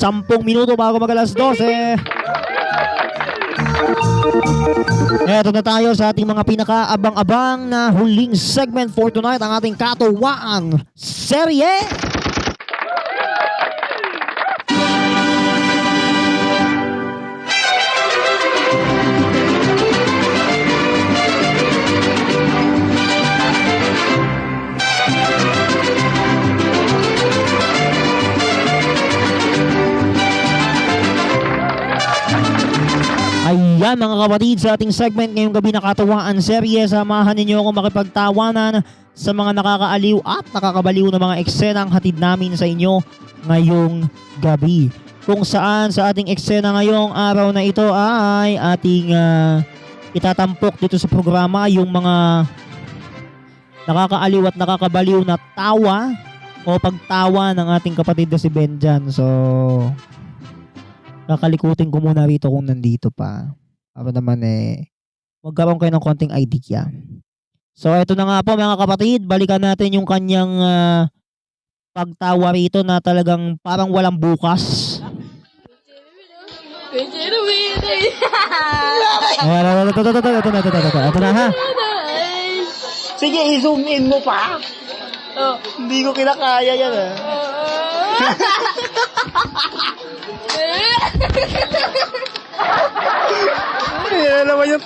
10 minuto bago mag-alas 12. Eto na tayo sa ating mga pinaka-abang-abang na huling segment for tonight, ang ating katuwaan serye. Ayan mga kapatid, sa ating segment ngayong gabi na katuwaan serye, samahan ninyo ako makipagtawanan sa mga nakakaaliw at nakakabaliw na mga eksenang hatid namin sa inyo ngayong gabi. Kung saan sa ating eksena ngayong araw na ito ay ating itatampok dito sa programa yung mga nakakaaliw at nakakabaliw na tawa o pagtawa ng ating kapatid na si Benjan. So kakalikutin ko muna rito kung nandito pa. Para naman magkaroon kayo ng konting idea. So ito na nga po mga kapatid, balikan natin yung kanyang pagtawa rito na talagang parang walang bukas. Ito na ha. Sige, i-zoom in mo pa. Hindi ko kinakaya yan Ayan naman yung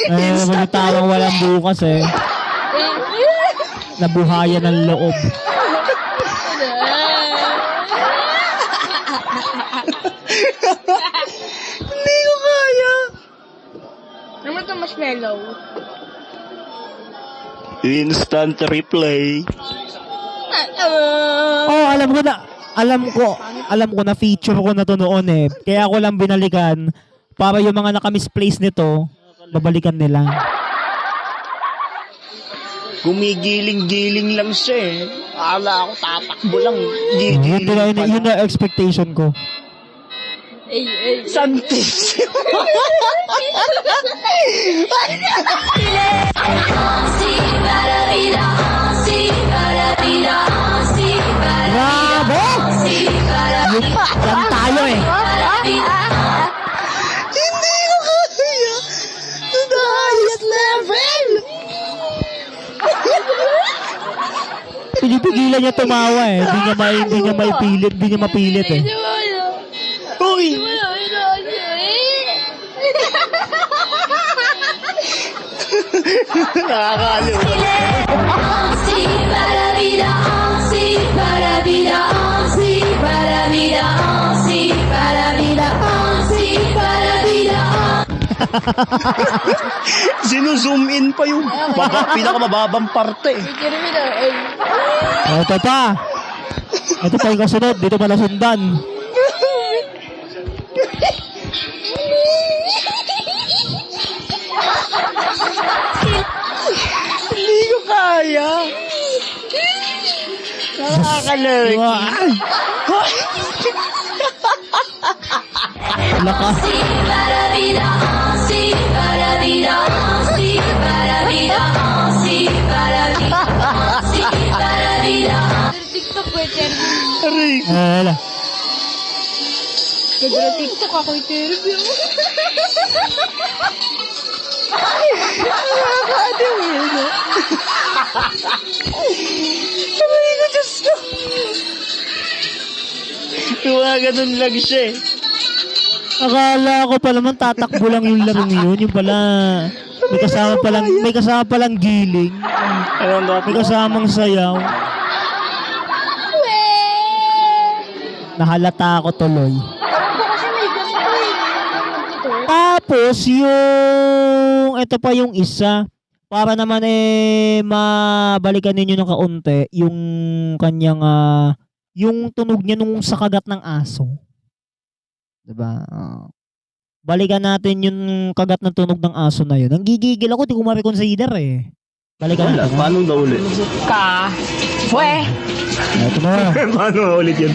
Yung tawang walang bukas nabuhayan ng loob. Hindi ko kaya. Naman ito mas mellow. Instant replay. Oh, alam ko na feature ko na to noon Kaya ako lang binalikan para yung mga naka-misplace nito, babalikan nila. Gumigiling-giling lang siya Akala ako tatakbo lang. Gigiling. Yun na expectation ko. Santis. Bravo! Yan tayo Hindi ko kaya. To the highest level. Pinipigilan niya tumawa Hindi niya mapilit Uy! Nakakaliw. Sino-zoom in pa yung pinakamababang parte. Ito pa yung kasunod. Dito pala sundan. Hindi ko kaya. Nakakalariki. Lakas. TikTok ba, Jeremy? Aray. Wala. Kaya TikTok ako i-interview. Nakakaliw Aray ko, Diyos ko. Ganun lang siya Akala ko pa naman tatakbo lang yung larong yun. Yung pala may kasama palang giling. May kasamang sayaw. Nahalata ako tuloy. Ako kasi may gusto Tapos ito pa yung isa. Para naman mabalikan ninyo ng kaunti yung kanyang yung tunog niya nung sa kagat ng aso. Diba? Balikan natin yung kagat ng tunog ng aso na yun. Ang gigigil ako, di ko ma-reconsider Balikan natin. Paano daw ulit? Ito na. Paano ulit yun?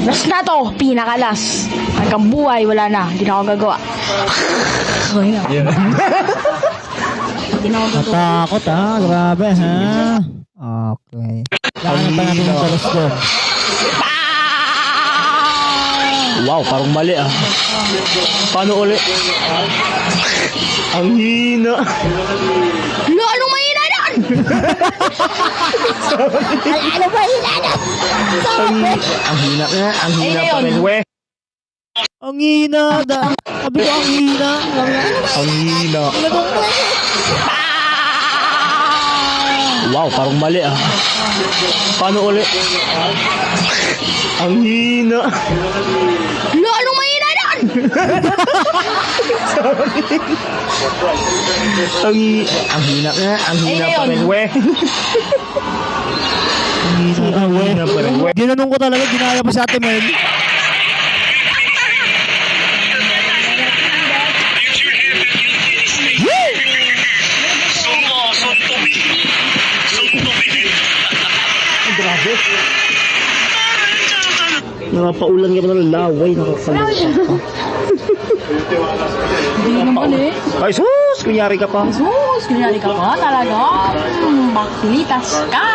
Last na to, pinakalas. Hanggang buhay, wala na. Hindi na ako gagawa. Natakot grabe Okay. Kailangan pa natin yung chorus doon. Wow, parang mali ah. Paano uli? Ang hina. Lo, anong mahina doon? Ano mahina doon? Ang hina nga. Ang hina Eh, pa yun. rin, we. Ang hina. Sabi ko ang hina. Ang hina. Wow, parang mali ah. Paano uli? Ang hina. Lo, anong mahina doon? Ang hina nga. Ang hina Eh, pa yun. rin, we. Ang hina. Ang hina pa rin, we. Ginanong ko talaga. Ginaya pa sa Ate Mel. Grabe. Nakapaulan ka pa ng laway. Nakakaloka ka. Hindi naman eh. Ay, sus! Kunyari ka pa. Sus, kunyari ka pa talaga. Baklitas ka.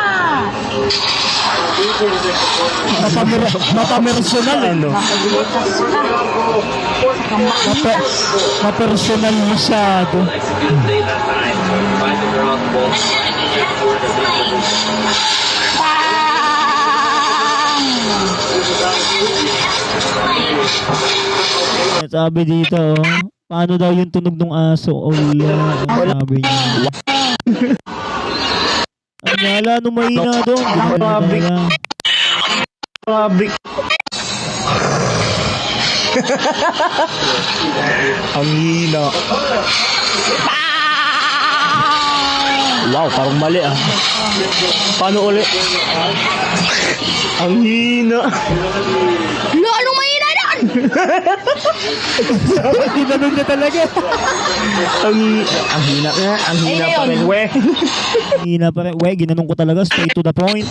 Mapamersonal eh. Ano? Baklitas ka. Mapersonal masyado. Sabi dito, paano daw yung tunog ng aso? Sabi niya. Ang yala, nung mahina doon. Grabe. Grabe. Ang hina. Wow, parang mali ah. Paano uli? Ang hina. Lo, anong mahina doon? Tinanong niya talaga. Ang hina nga. Ang hina Eh, pa yun. rin, we. Hina pa rin. We, ginanong ko talaga. Straight to the point.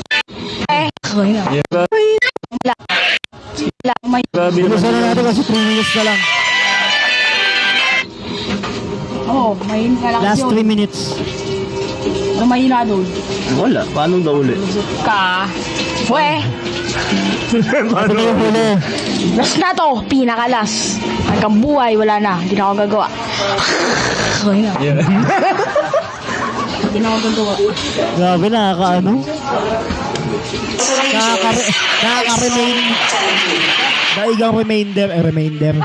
Grabe Bilusan naman. na natin kasi 3 minutes na lang. Oo, mahina ka lang Last 3 yun. minutes. Ano mahina doon? Wala. Paano daw uli? Ka. We, Ito na yung huli. last na to. Pinakalas. Hanggang buhay, wala na. Hindi na ako gagawa. Hindi na ako gagawa. Grabe, nakakaano. Nakaka-remain. Daigang remainder. Remainder.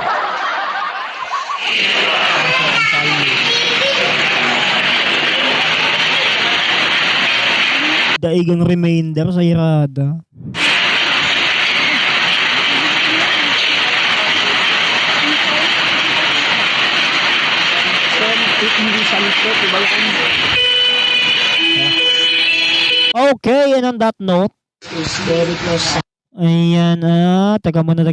Daigang remainder sa irada. Okay, and on that note, ayan, teka muna.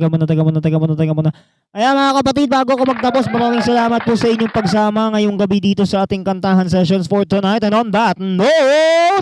Ayan mga kapatid, bago ko magtapos, maraming salamat po sa inyong pagsama ngayong gabi dito sa ating kantahan sessions for tonight. And on that note,